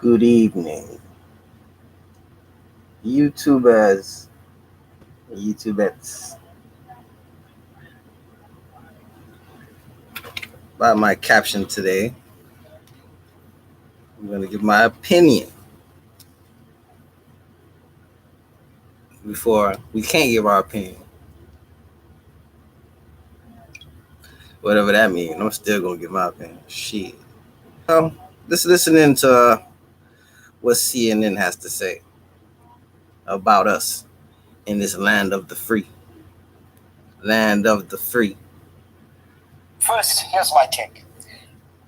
Good evening, YouTubers, YouTubettes. By my caption today, I'm going to give my opinion before we can't give our opinion. Whatever that means, I'm still going to give my opinion. Shit. Just listening to what CNN has to say about us in this land of the free. Land of the free. First, here's my take.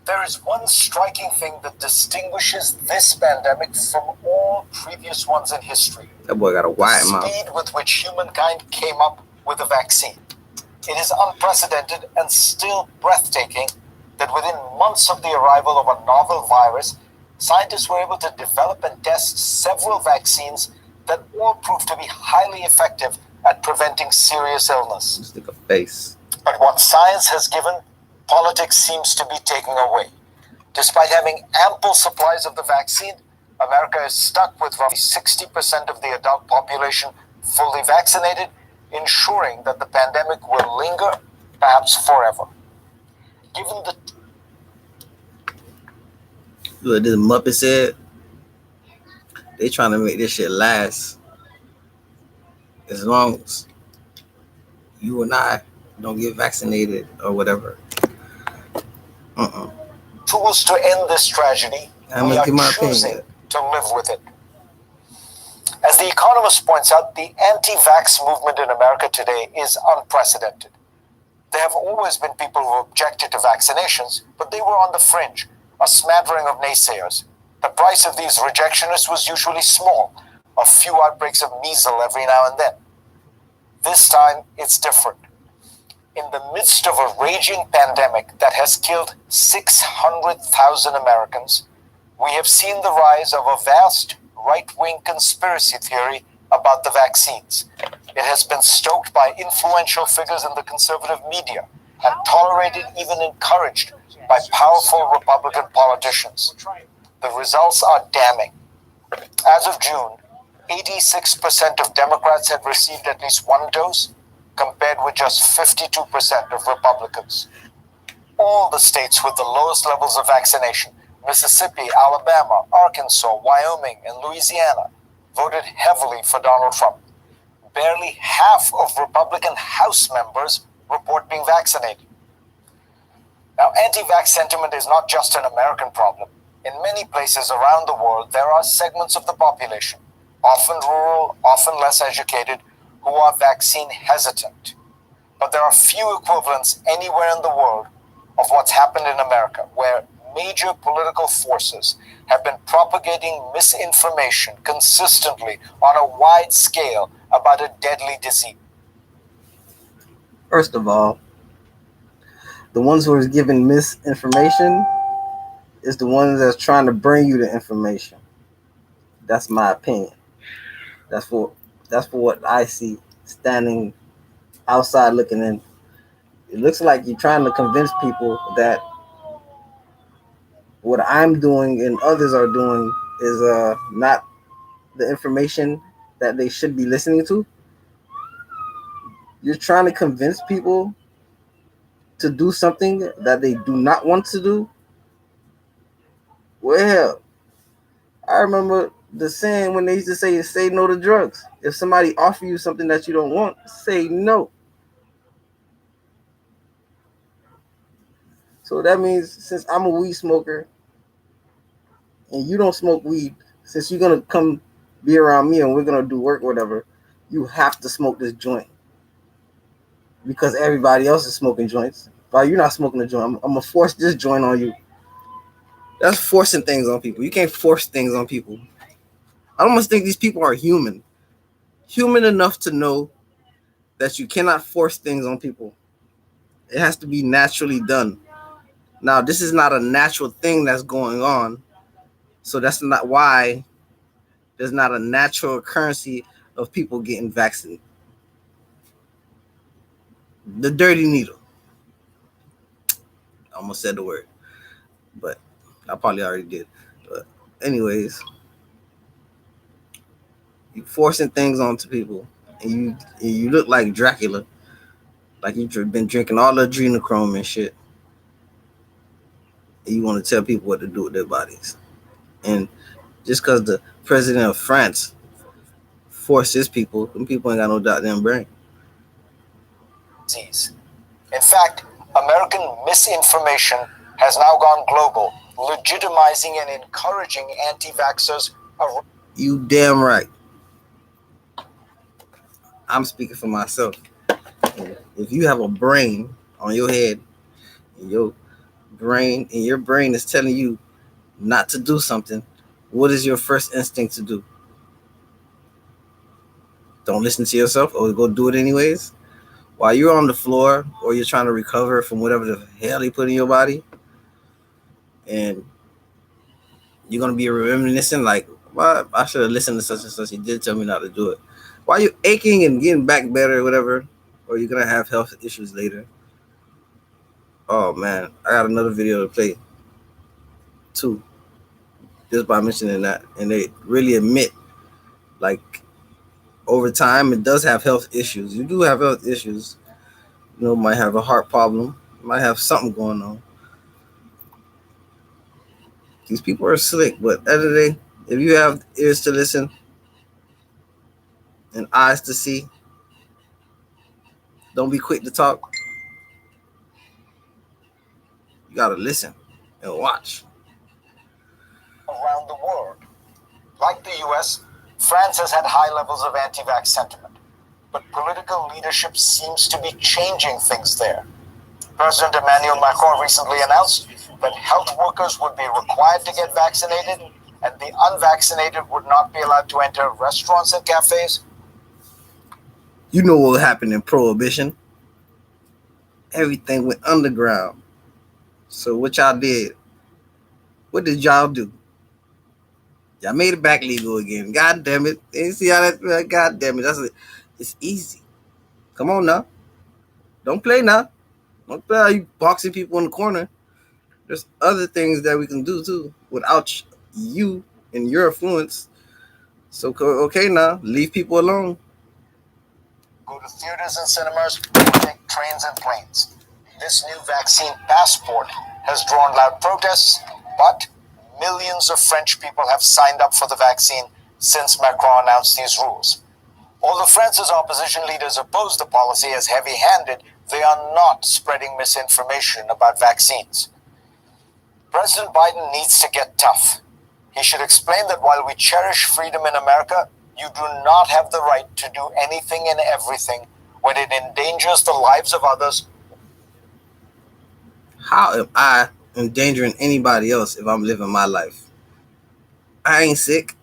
There is one striking thing that distinguishes this pandemic from all previous ones in history. That boy got a wide mouth. The speed with which humankind came up with a vaccine. It is unprecedented and still breathtaking that within months of the arrival of a novel virus, scientists were able to develop and test several vaccines that all proved to be highly effective at preventing serious illness. Stick a face. But what science has given, politics seems to be taking away. Despite having ample supplies of the vaccine, America is stuck with roughly 60% of the adult population fully vaccinated, ensuring that the pandemic will linger, perhaps forever. Given the Look, this Muppet said they trying to make this shit last as long as you and I don't get vaccinated or whatever. tools to end this tragedy, we are choosing to live with it. As The Economist points out, the anti-vax movement in America today is unprecedented. There have always been people who objected to vaccinations, but they were on the fringe, a smattering of naysayers. The price of these rejectionists was usually small, a few outbreaks of measles every now and then. This time, it's different. In the midst of a raging pandemic that has killed 600,000 Americans, we have seen the rise of a vast right-wing conspiracy theory about the vaccines. It has been stoked by influential figures in the conservative media and tolerated, even encouraged, by powerful Republican politicians. The results are damning. As of June, 86% of Democrats had received at least one dose, compared with just 52% of Republicans. All the states with the lowest levels of vaccination, Mississippi, Alabama, Arkansas, Wyoming, and Louisiana, voted heavily for Donald Trump. Barely half of Republican House members report being vaccinated. Now, anti-vax sentiment is not just an American problem. In many places around the world, there are segments of the population, often rural, often less educated, who are vaccine hesitant. But there are few equivalents anywhere in the world of what's happened in America, where major political forces have been propagating misinformation consistently on a wide scale about a deadly disease. First of all, the ones who are giving misinformation is the ones that's trying to bring you the information. That's my opinion. That's for what I see standing outside looking in. It looks like you're trying to convince people that what I'm doing and others are doing is not the information that they should be listening to. You're trying to convince people to do something that they do not want to do. Well, I remember the saying when they used to say no to drugs. If somebody offers you something that you don't want, say no. So that means since I'm a weed smoker and you don't smoke weed, since you're gonna come be around me and we're gonna do work or whatever, you have to smoke this joint because everybody else is smoking joints. While you're not smoking a joint, I'm gonna force this joint on you. That's forcing things on people. You can't force things on people. I almost think these people are human enough to know that you cannot force things on people. It has to be naturally done. Now, this is not a natural thing that's going on. So that's not why there's not a natural occurrence of people getting vaccinated. The dirty needle. I almost said the word, but I probably already did. But anyways, you forcing things onto people, and you look like Dracula, like you've been drinking all the adrenochrome and shit. And you want to tell people what to do with their bodies, and just because the president of France forced his people, them people ain't got no goddamn brain. Disease. In fact, American misinformation has now gone global, legitimizing and encouraging anti-vaxxers. You damn right. I'm speaking for myself. If you have a brain on your head, and your brain is telling you not to do something, what is your first instinct to do? Don't listen to yourself or go do it anyways? While you're on the floor or you're trying to recover from whatever the hell they put in your body, and you're going to be reminiscing like, well, I should have listened to such and such. He did tell me not to do it. While you're aching and getting back better or whatever, or you're going to have health issues later. Oh, man. I got another video to play, too, just by mentioning that. And they really admit, like, over time, it does have health issues. You do have health issues. You know, might have a heart problem. Might have something going on. These people are slick, but at the end of the day, if you have ears to listen and eyes to see, don't be quick to talk. You gotta listen and watch. Around the world. Like the US, France has had high levels of anti-vax sentiment, but political leadership seems to be changing things there. President Emmanuel Macron recently announced that health workers would be required to get vaccinated and the unvaccinated would not be allowed to enter restaurants and cafes. You know what happened in Prohibition? Everything went underground. So what y'all did? What did y'all do? Y'all made it back legal again. God damn it. You see how that, God damn it. It's easy. Come on now. Don't play now. Don't play how you boxing people in the corner. There's other things that we can do too without you and your influence. So, okay now, leave people alone. Go to theaters and cinemas, take trains and planes. This new vaccine passport has drawn loud protests, but millions of French people have signed up for the vaccine since Macron announced these rules. Although France's opposition leaders oppose the policy as heavy-handed, they are not spreading misinformation about vaccines. President Biden needs to get tough. He should explain that while we cherish freedom in America, you do not have the right to do anything and everything when it endangers the lives of others. How am I endangering anybody else if I'm living my life? I ain't sick.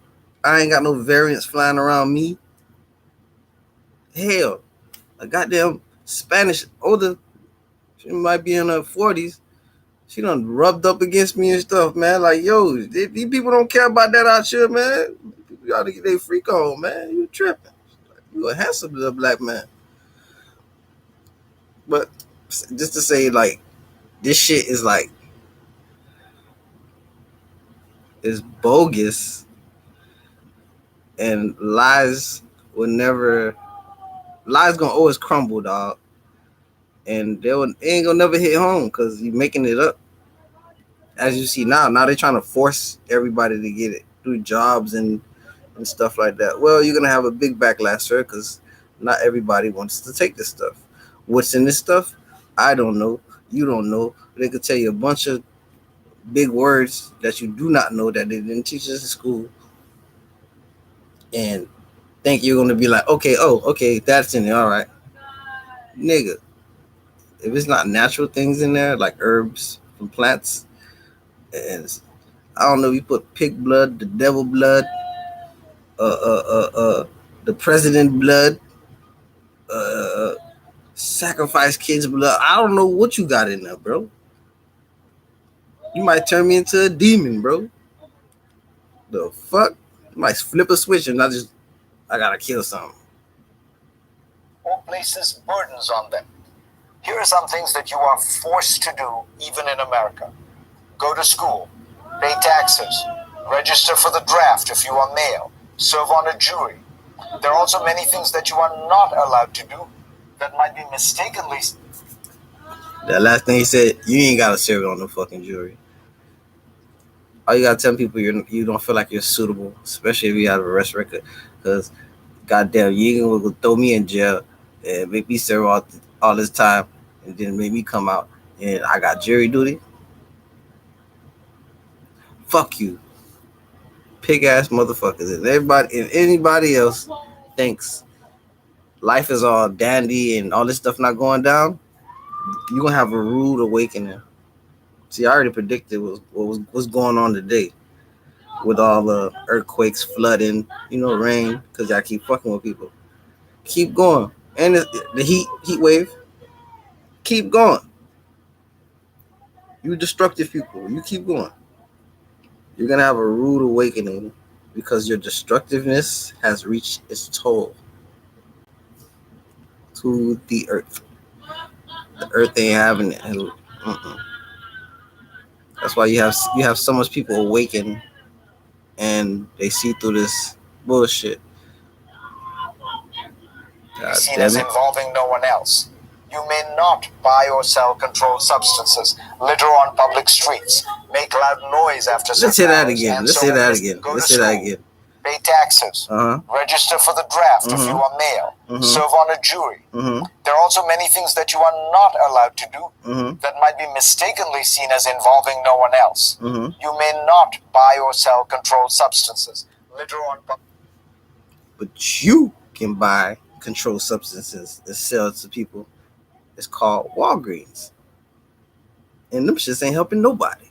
I ain't got no variants flying around me. Hell, a goddamn Spanish older, she might be in her 40s. She done rubbed up against me and stuff, man. Like, yo, these people don't care about that out here, man. People gotta get their freak on, man. You tripping. You a handsome little black man. But just to say, like, this shit is like, is bogus, and lies gonna always crumble, dog. And they ain't gonna never hit home because you making it up. As you see now they're trying to force everybody to get it through jobs and stuff like that. Well, you're gonna have a big backlash, sir, because not everybody wants to take this stuff. What's in this stuff? I don't know. You don't know. They could tell you a bunch of big words that you do not know that they didn't teach us in school, and think you're gonna be like, okay, that's in there, all right, nigga. If it's not natural things in there like herbs from plants, and I don't know, you put pig blood, the devil blood, the president blood, sacrifice kids blood. I don't know what you got in there, bro. You might turn me into a demon, bro. The fuck? You might flip a switch and I gotta kill something. Or places burdens on them. Here are some things that you are forced to do even in America. Go to school, pay taxes, register for the draft if you are male, serve on a jury. There are also many things that you are not allowed to do that might be mistakenly. That last thing he said, you ain't gotta serve on no fucking jury. All you gotta tell people you don't feel like you're suitable, especially if you have a arrest record, because goddamn, you ain't gonna throw me in jail and make me serve all this time, and then make me come out and I got jury duty. Fuck you, pig ass motherfuckers, and everybody and anybody else thinks life is all dandy and all this stuff not going down. You gonna have a rude awakening. See, I already predicted what's going on today with all the earthquakes, flooding, rain, because y'all keep fucking with people. Keep going. And the heat wave, keep going. You destructive people, you keep going. You're going to have a rude awakening because your destructiveness has reached its toll to the earth. The earth ain't having it. That's why you have so much people awaken and they see through this bullshit. God seen as involving no one else. You may not buy or sell controlled substances, litter on public streets, make loud noise after certain hours. Let's say that again. Let's say that again. Let's say that again. Pay taxes, register for the draft if you are male, serve on a jury. There are also many things that you are not allowed to do that might be mistakenly seen as involving no one else. You may not buy or sell controlled substances, litter on public. But you can buy controlled substances and sell to people. It's called Walgreens. And them shits ain't helping nobody.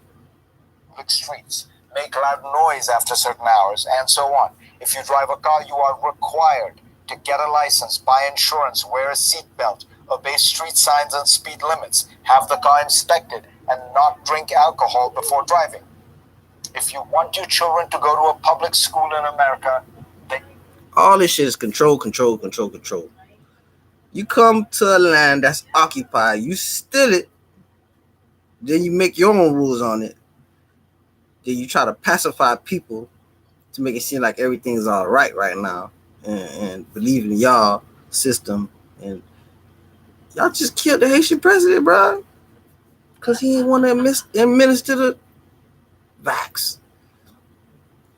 Public streets, make loud noise after certain hours, and so on. If you drive a car, you are required to get a license, buy insurance, wear a seatbelt, obey street signs and speed limits, have the car inspected, and not drink alcohol before driving. If you want your children to go to a public school in America, all this shit is control. You come to a land that's occupied, you steal it, then you make your own rules on it. Then you try to pacify people to make it seem like everything's all right now and believe in y'all system. And y'all just killed the Haitian president, bro, because he didn't want to administer the vax.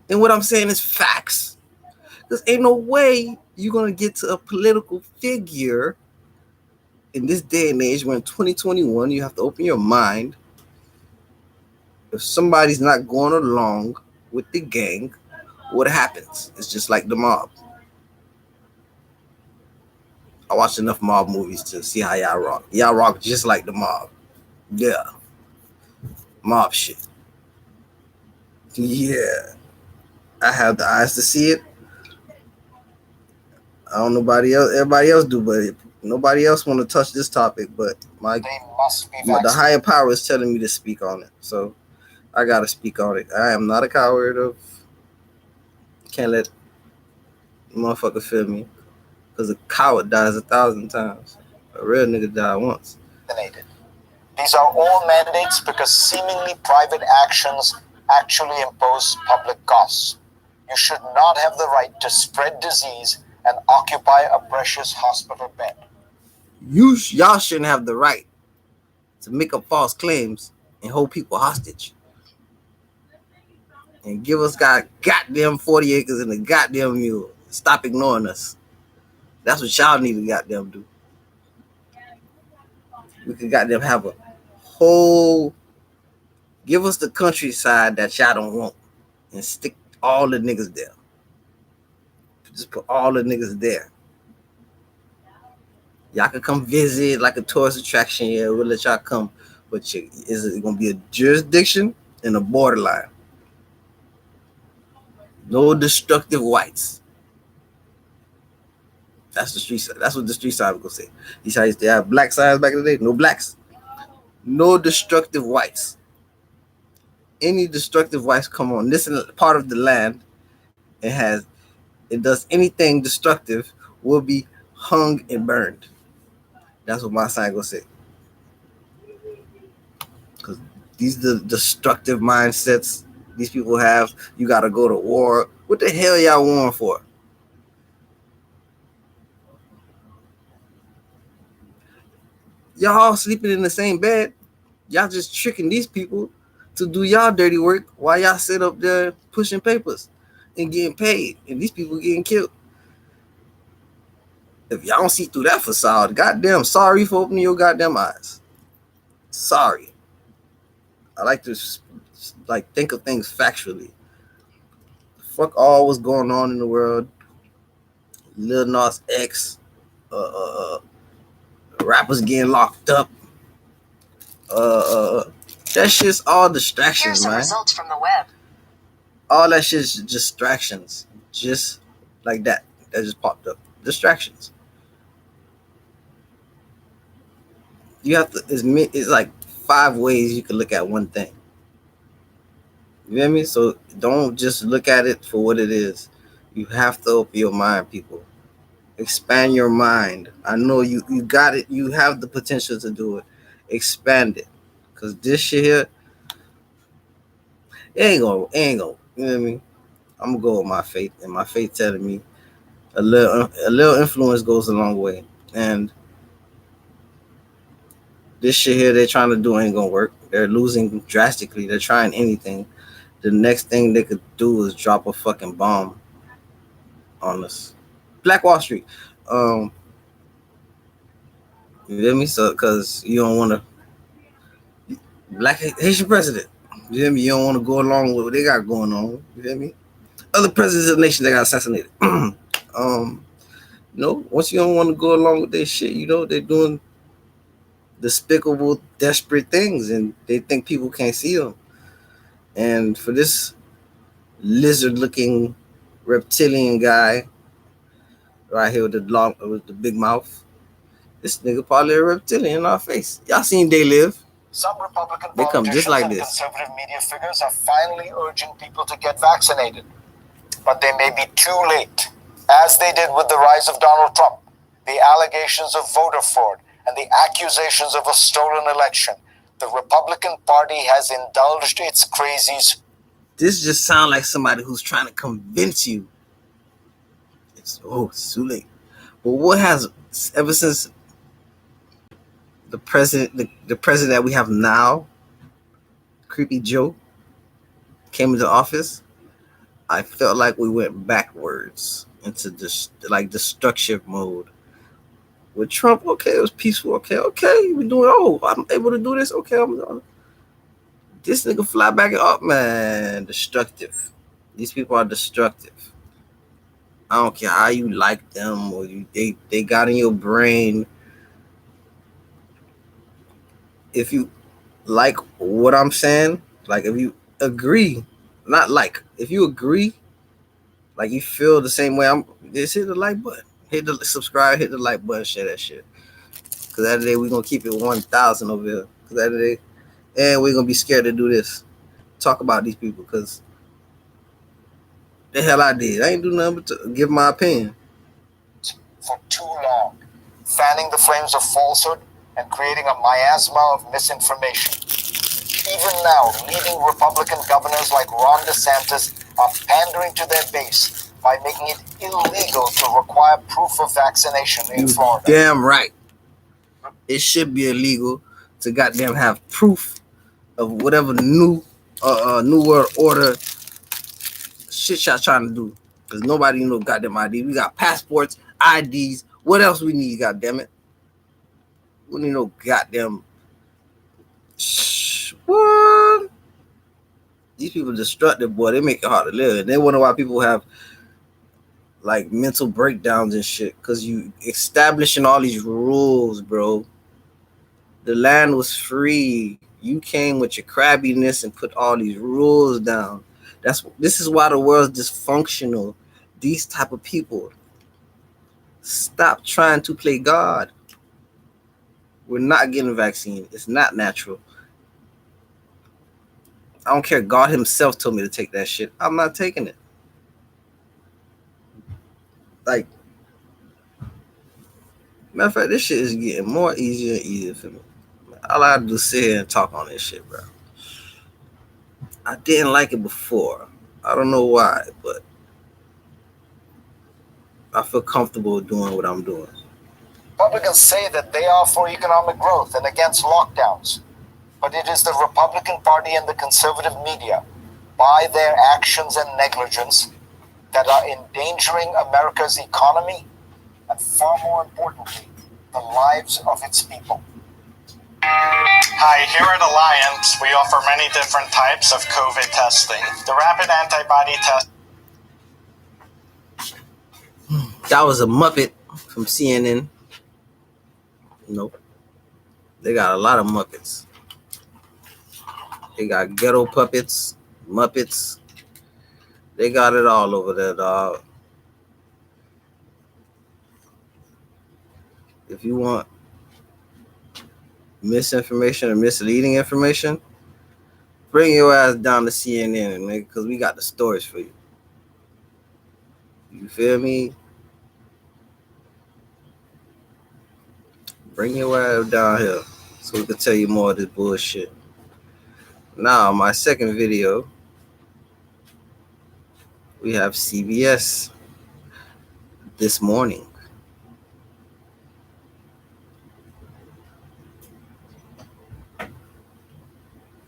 And what I'm saying is facts. Because ain't no way you're going to get to a political figure in this day and age when 2021, you have to open your mind. If somebody's not going along with the gang, what happens? It's just like the mob. I watched enough mob movies to see how y'all rock. Y'all rock just like the mob. Yeah. Mob shit. Yeah. I have the eyes to see it. I don't know everybody else do, but nobody else want to touch this topic, but the higher power is telling me to speak on it. So I gotta speak on it. I am not a coward. Can't let motherfucker feel me. Because a coward dies 1,000 times. A real nigga died once. These are all mandates because seemingly private actions actually impose public costs. You should not have the right to spread disease and occupy a precious hospital bed. Y'all shouldn't have the right to make up false claims and hold people hostage. And give us goddamn 40 acres and a goddamn mule. Stop ignoring us. That's what y'all need to goddamn do. We could goddamn have a whole... Give us the countryside that y'all don't want. And stick all the niggas there. Just put all the niggas there. Y'all can come visit like a tourist attraction. Yeah, we'll let y'all come. But is it going to be a jurisdiction and a borderline? No destructive whites. That's the street side. That's what the street side will say. These guys used to have black signs back in the day. No blacks. No destructive whites. Any destructive whites come on this part of the land and does anything destructive will be hung and burned. That's what my sign gonna say. Because these are the destructive mindsets these people have. You got to go to war. What the hell y'all warring for? Y'all all sleeping in the same bed. Y'all just tricking these people to do y'all dirty work while y'all sit up there pushing papers and getting paid, and these people getting killed. If y'all don't see through that facade, goddamn, sorry for opening your goddamn eyes. Sorry. I like to think of things factually. Fuck all what's going on in the world. Lil Nas X, uh, uh, uh, rappers getting locked up. That shit's all distractions, Here's some man. results from the web. All that shit's distractions. Just like that. That just popped up. Distractions. You have to. It's like 5 ways you can look at one thing. You know what I mean? So don't just look at it for what it is. You have to open your mind, people. Expand your mind. I know you got it. You have the potential to do it. Expand it. Cause this shit here, it ain't gonna. You know what I mean? I'm gonna go with my faith, and my faith telling me a little influence goes a long way. And this shit here they're trying to do ain't gonna work. They're losing drastically. They're trying anything. The next thing they could do is drop a fucking bomb on us. Black Wall Street. You feel me? So, cause you don't want to black Haitian president. You feel me? You don't want to go along with what they got going on. You feel me? Other presidents of the nation that got assassinated. Once you don't want to go along with their shit, they're doing despicable, desperate things, and they think people can't see them. And for this lizard-looking reptilian guy right here with the big mouth, this nigga probably a reptilian in our face. Y'all seen They Live? Some Republican they come just like and this. Conservative media figures are finally urging people to get vaccinated, but they may be too late. As they did with the rise of Donald Trump, the allegations of voter fraud, and the accusations of a stolen election, the Republican Party has indulged its crazies. This just sounds like somebody who's trying to convince you. It's too late. But what has, ever since the president that we have now, Creepy Joe, came into office, I felt like we went backwards into this destructive mode. With Trump, okay, it was peaceful. Okay, we doing. I'm able to do this. Okay, this nigga fly back up, man. Destructive. These people are destructive. I don't care how you like them or they got in your brain. If you like what I'm saying, like if you agree, if you agree, like you feel the same way just hit the like button, hit the subscribe, hit the like button, share that shit. Cause that day we're gonna keep it 1,000 over here. Cause that day, and we're gonna be scared to do this. Talk about these people, cause the hell I did. I ain't do nothing but to give my opinion. For too long, fanning the flames of falsehood and creating a miasma of misinformation. Even now, leading Republican governors like Ron DeSantis are pandering to their base by making it illegal to require proof of vaccination in Florida. Damn right. It should be illegal to goddamn have proof of whatever new world order shit y'all trying to do. Because nobody know goddamn ID. We got passports, IDs. What else we need, goddamn it? We need no goddamn... What? These people destructive, boy. They make it hard to live. And they wonder why people have like mental breakdowns and shit. Because you establishing all these rules, bro. The land was free. You came with your crabbiness and put all these rules down. This is why the world's dysfunctional. These type of people. Stop trying to play God. We're not getting a vaccine. It's not natural. I don't care. God himself told me to take that shit. I'm not taking it. Like, matter of fact, this shit is getting more easier and easier for me. All I do is sit here and talk on this shit, bro. I didn't like it before. I don't know why, but I feel comfortable doing what I'm doing. Republicans say that they are for economic growth and against lockdowns, but it is the Republican Party and the conservative media, by their actions and negligence, that are endangering America's economy and, far more importantly, the lives of its people. Hi, here at Alliance, we offer many different types of COVID testing. The rapid antibody test. That was a Muppet from CNN. Nope. They got a lot of Muppets. They got ghetto puppets, Muppets. They got it all over there, dog. If you want misinformation or misleading information, bring your ass down to CNN, nigga, because we got the stories for you. You feel me? Bring your ass down here so we can tell you more of this bullshit. Now, my second video, we have CBS this morning.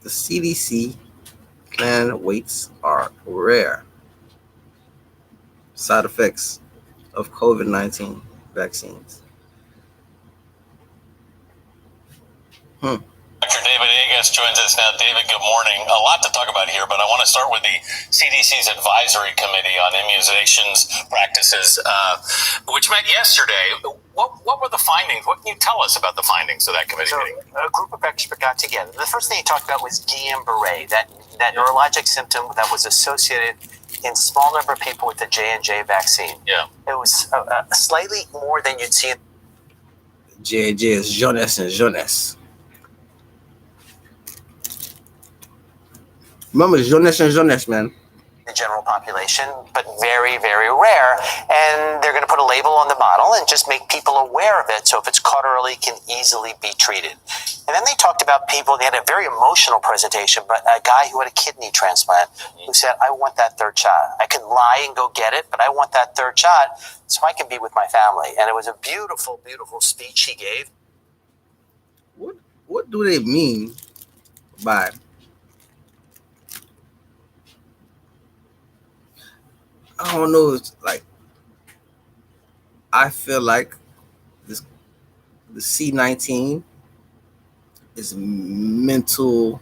The CDC plan weights are rare. Side effects of COVID-19 vaccines. Dr. David Agus joins us now. David, good morning. A lot to talk about here, but I want to start with the CDC's Advisory Committee on Immunizations Practices, which met yesterday. What were the findings? What can you tell us about the findings of that committee meeting? A group of experts got together. The first thing he talked about was Guillain-Barré, that neurologic symptom that was associated in small number of people with the J&J vaccine. Yeah. It was slightly more than you'd see. J&J is jeunesse and jeunesse. Remember jeunesse and jeunesse, man. The general population, but very, very rare. And they're going to put a label on the bottle and just make people aware of it. So if it's caught early, it can easily be treated. And then they talked about people, they had a very emotional presentation, but a guy who had a kidney transplant who said, I want that third shot. I can lie and go get it, but I want that third shot so I can be with my family. And it was a beautiful, beautiful speech he gave. What do they mean by I don't know, it's like I feel like the C19 is mental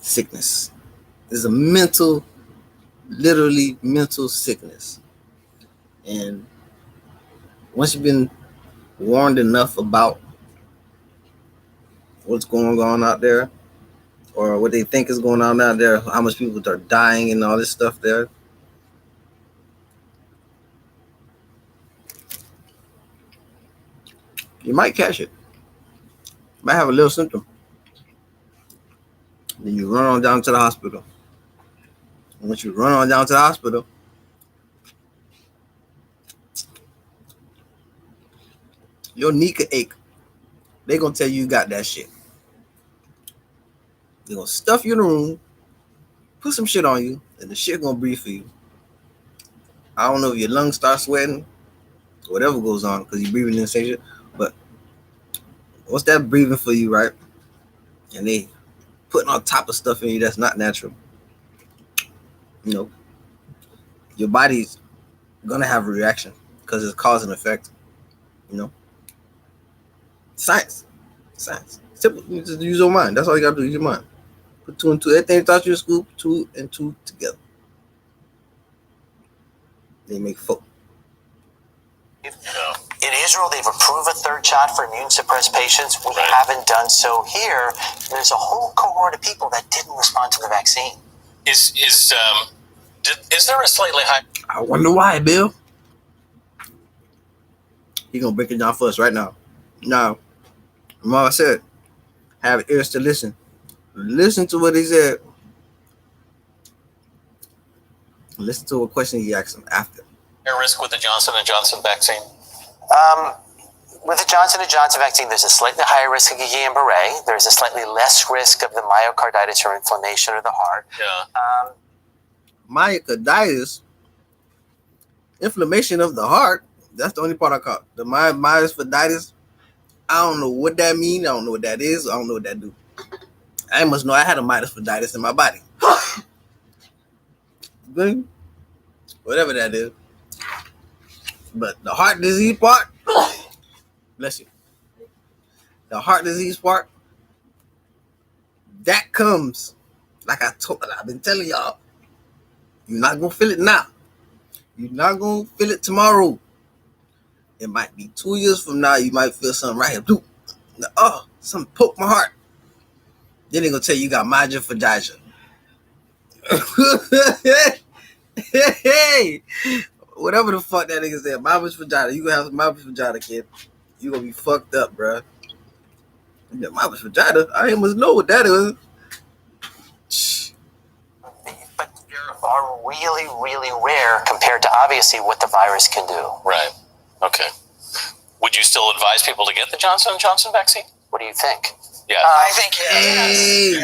sickness. It's a literally mental sickness. And once you've been warned enough about what's going on out there, or what they think is going on out there, how much people are dying and all this stuff there, you might catch it. You might have a little symptom. Then you run on down to the hospital. And once you run on down to the hospital, your knee could ache. They're going to tell you got that shit. They're going to stuff you in the room, put some shit on you, and the shit going to breathe for you. I don't know if your lungs start sweating, whatever goes on, because you're breathing in the same shit. But what's that breathing for you, right? And they putting on top of stuff in you that's not natural. You know, your body's going to have a reaction because it's cause and effect. You know, science. Simple. You just use your mind. That's all you got to do. Use your mind. Put two and two. Everything you taught you in school, 2 and 2 together. They make four. In Israel, they've approved a third shot for immune suppressed patients. We haven't done so here. There's a whole cohort of people that didn't respond to the vaccine. Is there a slightly high? I wonder why, Bill. He's gonna break it down for us right now. Now, Mama said, have ears to listen. Listen to what he said. Listen to a question he asked him after. Risk with the Johnson & Johnson vaccine? with the Johnson & Johnson vaccine, there's a slightly higher risk of Guillain-Barré. There's a slightly less risk of the myocarditis or inflammation of the heart. Yeah. Myocarditis, inflammation of the heart. That's the only part I caught. The myocarditis. I don't know what that means. I don't know what that is. I don't know what that do. I must know I had a myocarditis in my body. Whatever that is. But the heart disease part, bless you. The heart disease part, that comes, like I've been telling y'all, you're not gonna feel it now. You're not gonna feel it tomorrow. It might be 2 years from now. You might feel something right here. Oh, something poked my heart. Then they're gonna tell you got myocarditis. Hey, whatever the fuck that nigga said, myocarditis. You gonna have some myocarditis, kid. You gonna be fucked up, bro. Myocarditis. I must know what that is. But they are really, really rare compared to obviously what the virus can do. Right. Okay. Would you still advise people to get the Johnson & Johnson vaccine? What do you think? Yeah. I think Hey,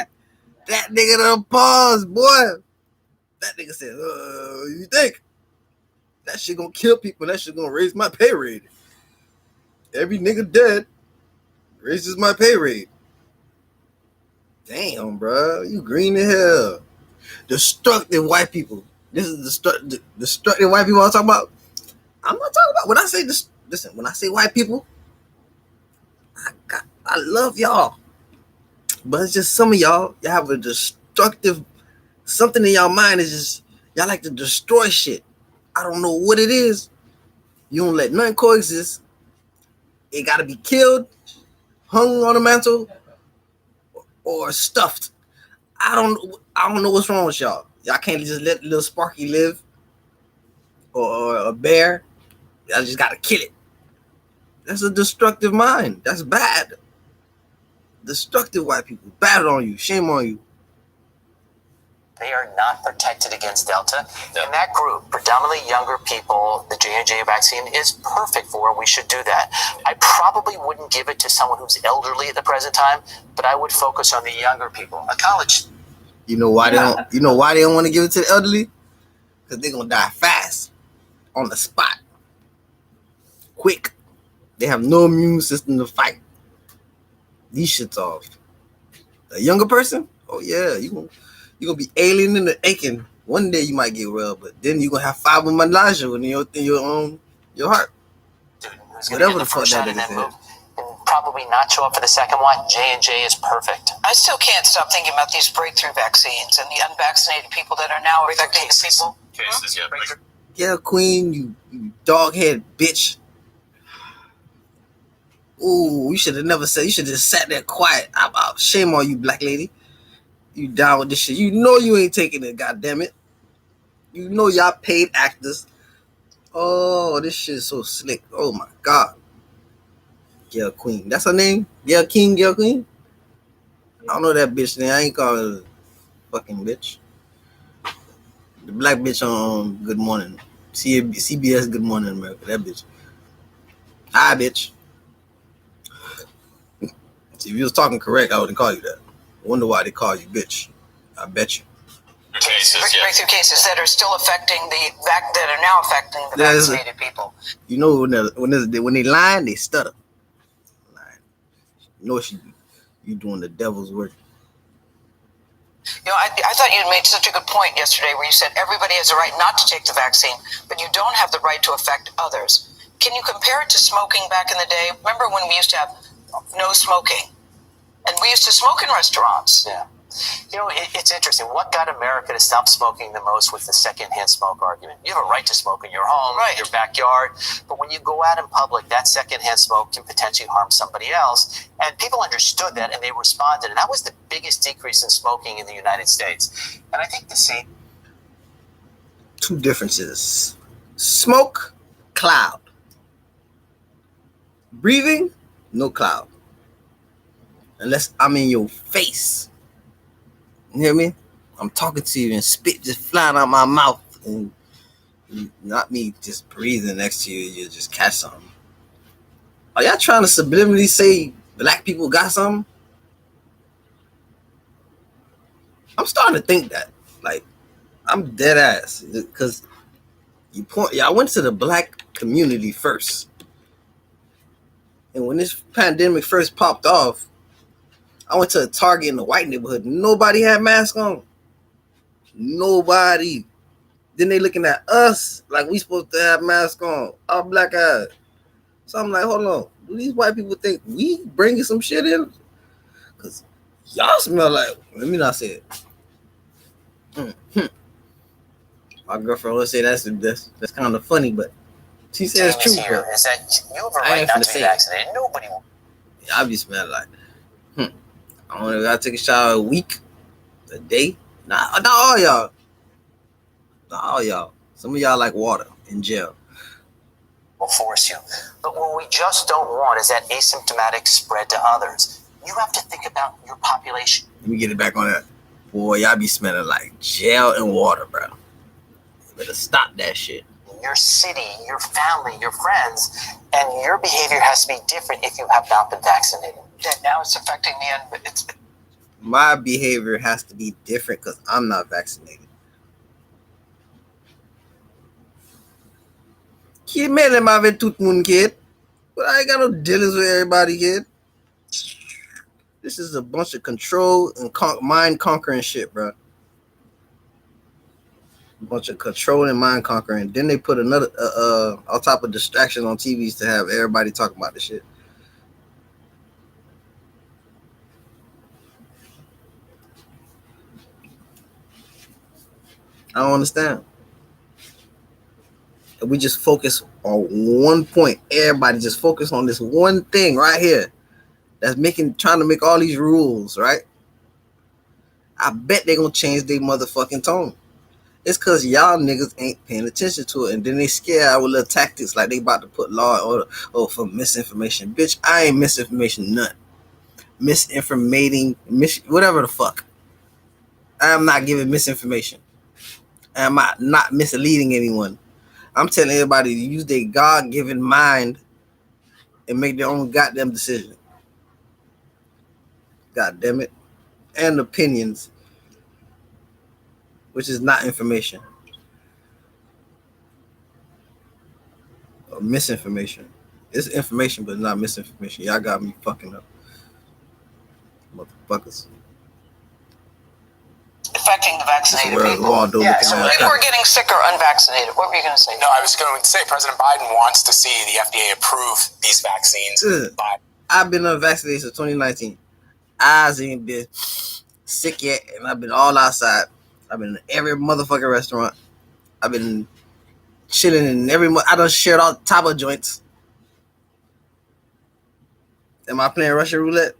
that nigga done paused, boy. That nigga said, you think? That shit gonna kill people. That shit gonna raise my pay rate. Every nigga dead raises my pay rate. Damn, bro. You green as hell. Destructive white people. This is destructive white people I'm talking about. I'm not talking about when I say this. Listen, when I say white people, I love y'all. But it's just some of y'all have a destructive something in y'all mind is just y'all like to destroy shit. I don't know what it is. You don't let nothing coexist. It gotta be killed, hung on a mantle, or stuffed. I don't know what's wrong with y'all. Y'all can't just let little Sparky live or a bear. Y'all just gotta kill it. That's a destructive mind. That's bad. Destructive white people. Bad on you. Shame on you. They are not protected against Delta. In that group, predominantly younger people, the J&J vaccine is perfect for, and we should do that. I probably wouldn't give it to someone who's elderly at the present time, but I would focus on the younger people. A college. You know why they don't? You know why they don't want to give it to the elderly? Because they're gonna die fast, on the spot, quick. They have no immune system to fight these shits off. A younger person, oh yeah, you're gonna be alien and aching. One day you might get well, but then you're gonna have fibromyalgia in your heart. Dude, whatever the fuck that is. And probably not show up for the second one. J&J is perfect. I still can't stop thinking about these breakthrough vaccines and the unvaccinated people that are now affecting people. Cases, yeah. Yeah, Queen, you dog-head bitch. Ooh, you should have never said. You should have just sat there quiet. Shame on you, black lady. You down with this shit. You know you ain't taking it, goddammit. You know y'all paid actors. Oh, this shit is so slick. Oh my god. Gail Queen. That's her name? Gail King, Gail Queen? I don't know that bitch name. I ain't call her fucking bitch. The black bitch on Good Morning. CBS Good Morning America. That bitch. Hi, bitch. See, if you was talking correct, I wouldn't call you that. I wonder why they call you bitch. I bet you. Breakthrough cases that are still affecting that are now affecting the vaccinated people. You know when they lying, they stutter. You know you doing the devil's work. You know, I thought you made such a good point yesterday where you said everybody has a right not to take the vaccine, but you don't have the right to affect others. Can you compare it to smoking back in the day? Remember when we used to have no smoking? And we used to smoke in restaurants. Yeah. You know, it's interesting. What got America to stop smoking the most was the secondhand smoke argument. You have a right to smoke in your home, right, your backyard, but when you go out in public, that secondhand smoke can potentially harm somebody else. And people understood that, and they responded. And that was the biggest decrease in smoking in the United States. And I think the same. Two differences. Smoke, cloud. Breathing, no cloud. Unless I'm in your face. You hear me? I'm talking to you and spit just flying out my mouth, and not me just breathing next to you. You just catch something. Are y'all trying to subliminally say black people got something? I'm starting to think that. Like, I'm dead ass. Because y'all went to the black community first. And when this pandemic first popped off, I went to a Target in the white neighborhood. Nobody had masks on. Nobody. Then they looking at us like we supposed to have masks on. Our black eyes. So I'm like, hold on. Do these white people think we bringing some shit in? Because y'all smell like, let me not say it. My girlfriend would say that's kind of funny, but she says it's true. Here is that you have a right not to be vaccinated. Nobody will. I be smelling like, I only gotta take a shower a week, a day. Not all y'all. Not all y'all. Some of y'all like water in jail. Will force you. But what we just don't want is that asymptomatic spread to others. You have to think about your population. Let me get it back on that. Boy, y'all be smelling like jail and water, bro. You better stop that shit. Your city, your family, your friends, and your behavior has to be different if you have not been vaccinated. That now it's affecting me, and my behavior has to be different because I'm not vaccinated. Kid, man, let my tout moon kid. But I ain't got no dealings with everybody, kid. This is a bunch of control and mind conquering shit, bro. A bunch of control and mind conquering. Then they put another on top of distractions on TVs to have everybody talking about this shit. I don't understand. If we just focus on one point, everybody just focus on this one thing right here that's trying to make all these rules, right? I bet they're gonna change their motherfucking tone. It's because y'all niggas ain't paying attention to it, and then they scare out with little tactics like they about to put law in order for misinformation. Bitch, I ain't misinformation none. Misinformating, whatever the fuck. I'm not giving misinformation. I'm not misleading anyone. I'm telling everybody to use their God-given mind and make their own goddamn decision. God damn it. And opinions, which is not information. Or misinformation. It's information, but not misinformation. Y'all got me fucking up. Motherfuckers. affecting the vaccinated people. Yeah, so people are getting sick or unvaccinated. What were you going to say? No, I was going to say President Biden wants to see the FDA approve these vaccines. I've been unvaccinated since 2019. I ain't been sick yet, and I've been all outside. I've been in every motherfucking restaurant. I've been chilling in I done shared all type of joints. Am I playing Russian roulette?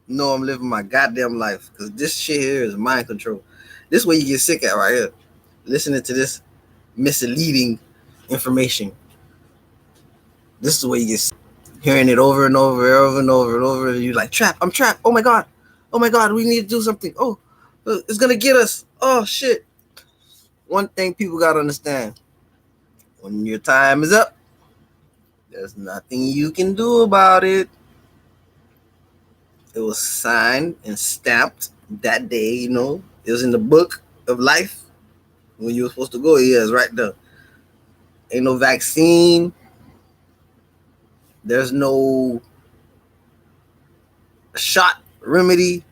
No, I'm living my goddamn life, because this shit here is mind control. This is where you get sick at right here. Listening to this misleading information. This is where you get sick. Hearing it over and over and over. And you're like, I'm trapped. Oh my God, we need to do something. Oh, it's going to get us. Oh, shit. One thing people got to understand. When your time is up, there's nothing you can do about it. It was signed and stamped that day, you know. It was in the book of life. When you were supposed to go, it's right there. Ain't no vaccine. There's no shot, remedy,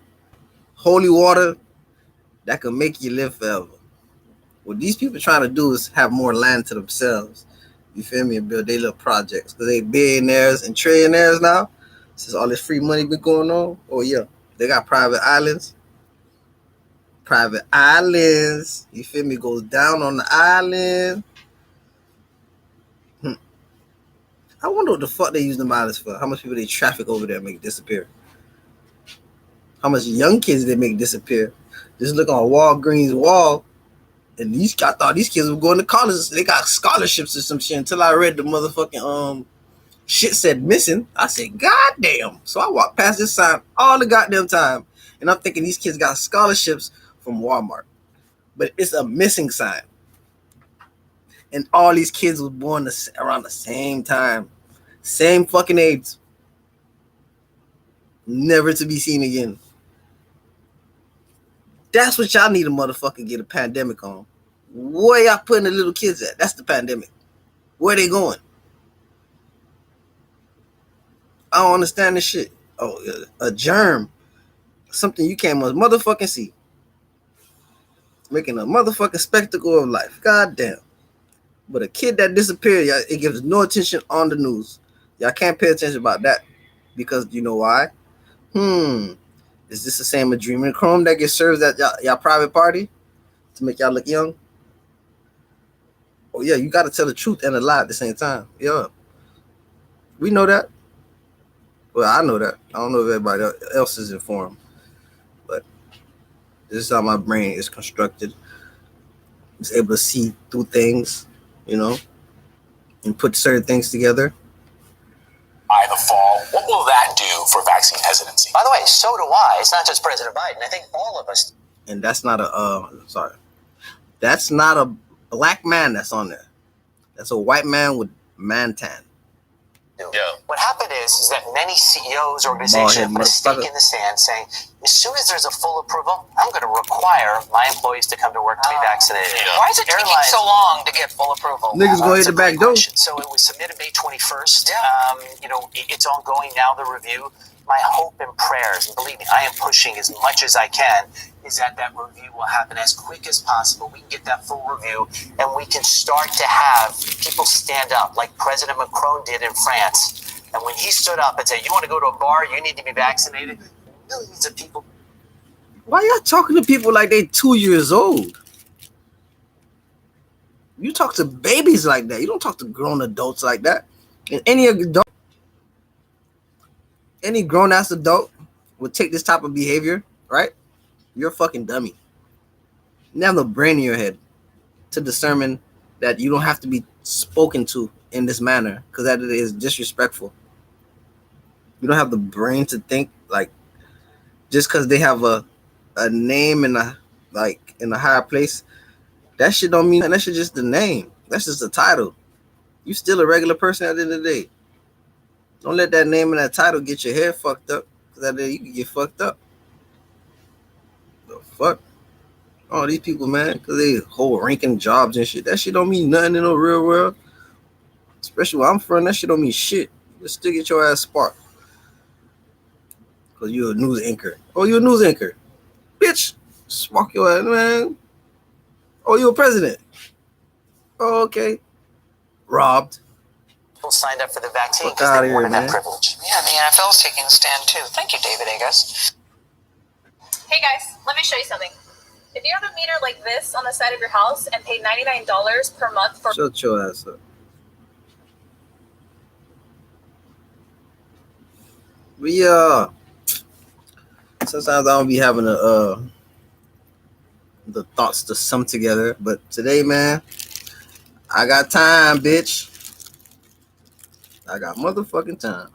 holy water that can make you live forever. What these people trying to do is have more land to themselves. You feel me? And build their little projects. Because they billionaires and trillionaires now. Since all this free money been going on. Oh, yeah. They got private islands. You feel me? Goes down on the island. I wonder what the fuck they use them islands for. How much people they traffic over there and make disappear. How much young kids they make disappear. Just look on Walgreens wall. And I thought these kids were going to college. They got scholarships or some shit until I read the motherfucking shit said missing. I said, God damn. So I walked past this sign all the goddamn time. And I'm thinking these kids got scholarships from Walmart. But it's a missing sign. And all these kids was born around the same time. Same fucking AIDS. Never to be seen again. That's what y'all need to motherfucking get a pandemic on. Where y'all putting the little kids at? That's the pandemic. Where they going? I don't understand this shit. Oh, a germ. Something you can't motherfucking see. Making a motherfucking spectacle of life. God damn. But a kid that disappeared, it gives no attention on the news. Y'all can't pay attention about that. Because you know why? Is this the same adrenochrome that gets served at y'all private party to make y'all look young? Oh yeah, you got to tell the truth and a lie at the same time. Yeah, we know that. Well, I know that. I don't know if everybody else is informed, but this is how my brain is constructed. It's able to see through things, you know, and put certain things together. By the fall, what will that do for vaccine hesitancy? By the way, so do I. It's not just President Biden. I think all of us. And that's not that's not a black man that's on there. That's a white man with man tan. Yeah. What happened is that many CEOs, organizations put a stake in the sand saying, as soon as there's a full approval, I'm going to require my employees to come to work to be vaccinated. Yeah. Why is it taking so long to get full approval? Niggas go hit the back door. So it was submitted May 21st. Yeah. It's ongoing now, the review. My hope and prayers, and believe me, I am pushing as much as I can, is that review will happen as quick as possible. We can get that full review, and we can start to have people stand up, like President Macron did in France. And when he stood up and said, you want to go to a bar, you need to be vaccinated, millions of people. Why y'all talking to people like they 2 years old? You talk to babies like that. You don't talk to grown adults like that. And any grown-ass adult would take this type of behavior, right? You're a fucking dummy. You have no brain in your head to discern that you don't have to be spoken to in this manner, because that is disrespectful. You don't have the brain to think, like, just because they have a name in a higher place, that shit don't mean that. That shit just the name. That's just the title. You still a regular person at the end of the day. Don't let that name and that title get your head fucked up, because that day you can get fucked up. The fuck? Oh, these people, man, because they hold ranking jobs and shit. That shit don't mean nothing in the real world. Especially where I'm from, that shit don't mean shit. You still get your ass sparked. Because you're a news anchor. Oh, you're a news anchor. Bitch, spark your ass, man. Oh, you're a president. Oh, okay. Robbed. People signed up for the vaccine Fuck because outta they here, wanted man. that privilege. Yeah, the NFL's taking a stand too. Thank you, David Agus. Hey guys, let me show you something. If you have a meter like this on the side of your house and pay $99 per month for... Shut your ass up. But yeah, sometimes I don't be having the thoughts to sum together. But today, man, I got time, bitch. I got motherfucking time.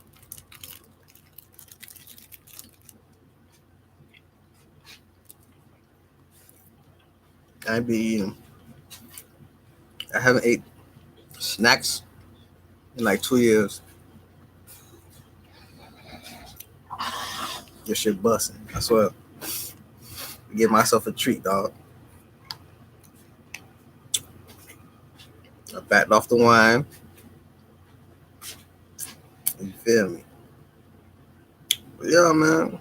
I be eating. I haven't ate snacks in like 2 years. This shit busting. I swear. Give myself a treat, dog. I backed off the wine. You feel me? But yeah, man.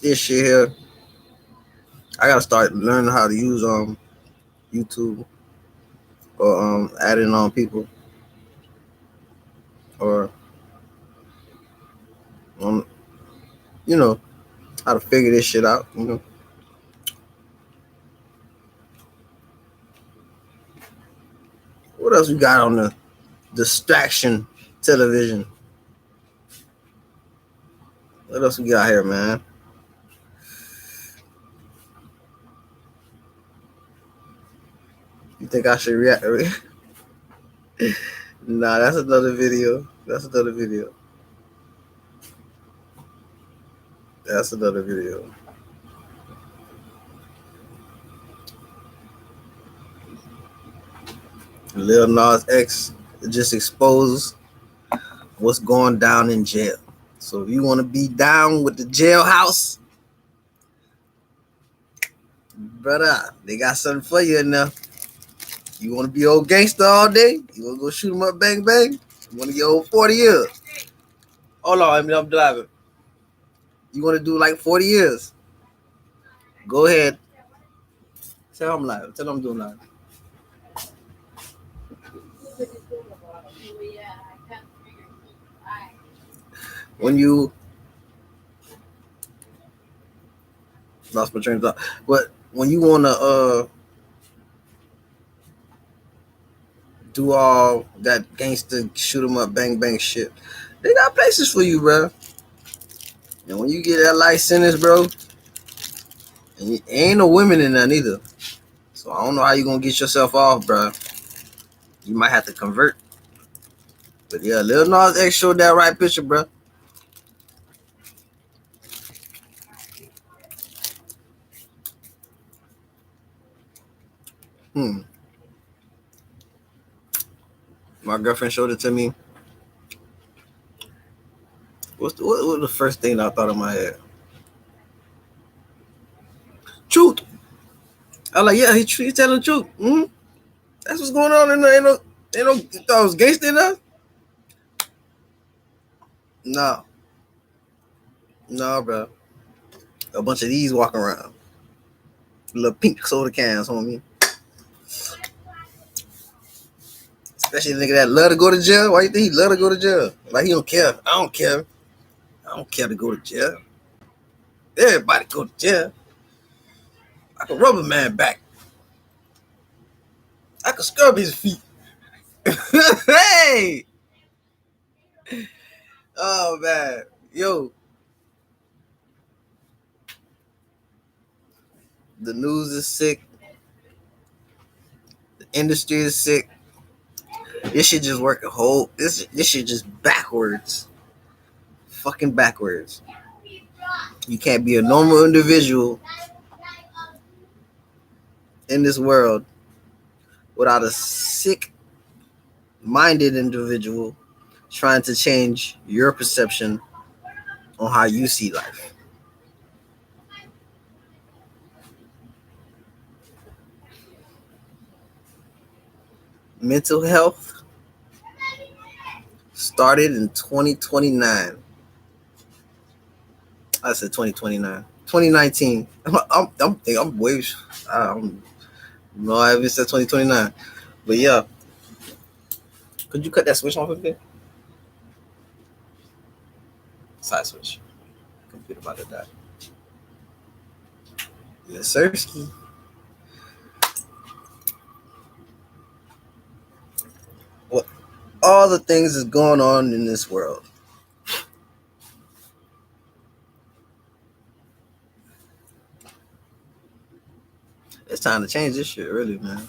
This shit here. I gotta start learning how to use YouTube or adding on people or you know, how to figure this shit out, you know. What else we got on the distraction television? What else we got here, man? You think I should react? Nah, that's another video. That's another video. That's another video. Lil Nas X just expose what's going down in jail. So if you want to be down with the jailhouse, brother, they got something for you in there. You want to be old gangster all day? You want to go shoot them up, bang, bang? You want to get old 40 years? Hold on, I'm driving. You want to do like 40 years? Go ahead. Tell them live. Tell them I'm doing live. When you lost my train of thought, but when you want to do all that gangster shoot 'em up, bang bang shit, they got places for you, bro. And when you get that life sentence, bro, and ain't no women in there neither. So I don't know how you gonna get yourself off, bro. You might have to convert. But yeah, Lil Nas X showed that right picture, bro. My girlfriend showed it to me. What was the first thing I thought in my head? Truth. I was like, yeah, he's telling the truth. That's what's going on in there. Ain't no you thought it was gangster in there? No, bro. A bunch of these walking around. Little pink soda cans on me. Especially the nigga that love to go to jail. Why you think he love to go to jail? Like he don't care. I don't care. I don't care to go to jail. Everybody go to jail. I can rub a man back. I can scrub his feet. Hey! Oh, man. Yo. The news is sick. The industry is sick. This shit just working this shit just backwards. Fucking backwards. You can't be a normal individual in this world without a sick-minded individual trying to change your perception on how you see life. Mental health started in 2029. I said 2029. 2019. I'm way. No, I haven't said 2029. But yeah. Could you cut that switch off a bit? Side switch. Computer about to die. Yes, sirski. What all the things is going on in this world. It's time to change this shit, really, man.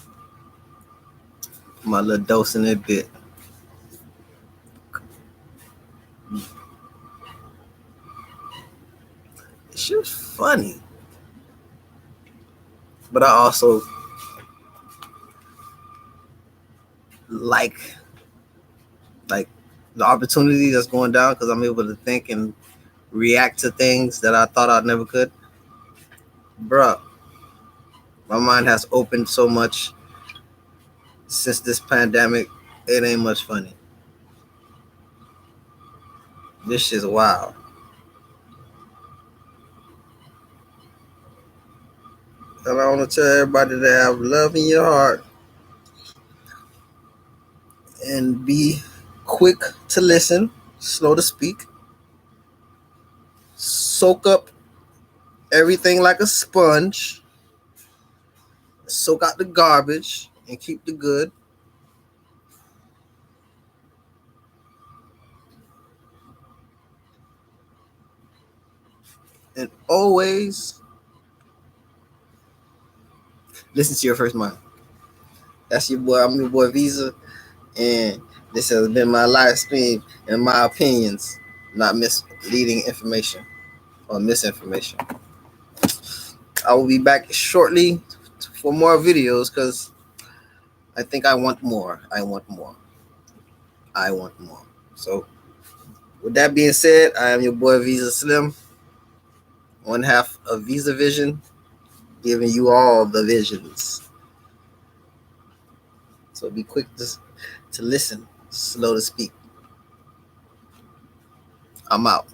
My little dose in that bit. It's just funny. But I also like the opportunity that's going down because I'm able to think and react to things that I thought I never could. Bruh, my mind has opened so much since this pandemic. It ain't much funny. This shit's wild. And I want to tell everybody to have love in your heart and be quick to listen, slow to speak. Soak up everything like a sponge. Soak out the garbage and keep the good. And always listen to your first mind. That's your boy. I'm your boy VIZA. And this has been my live stream and my opinions, not misleading information or misinformation. I will be back shortly for more videos because I think I want more. I want more. So, with that being said, I am your boy VIZA SLIM, one half of VIZA Vision, giving you all the visions. So be quick to listen, slow to speak. I'm out.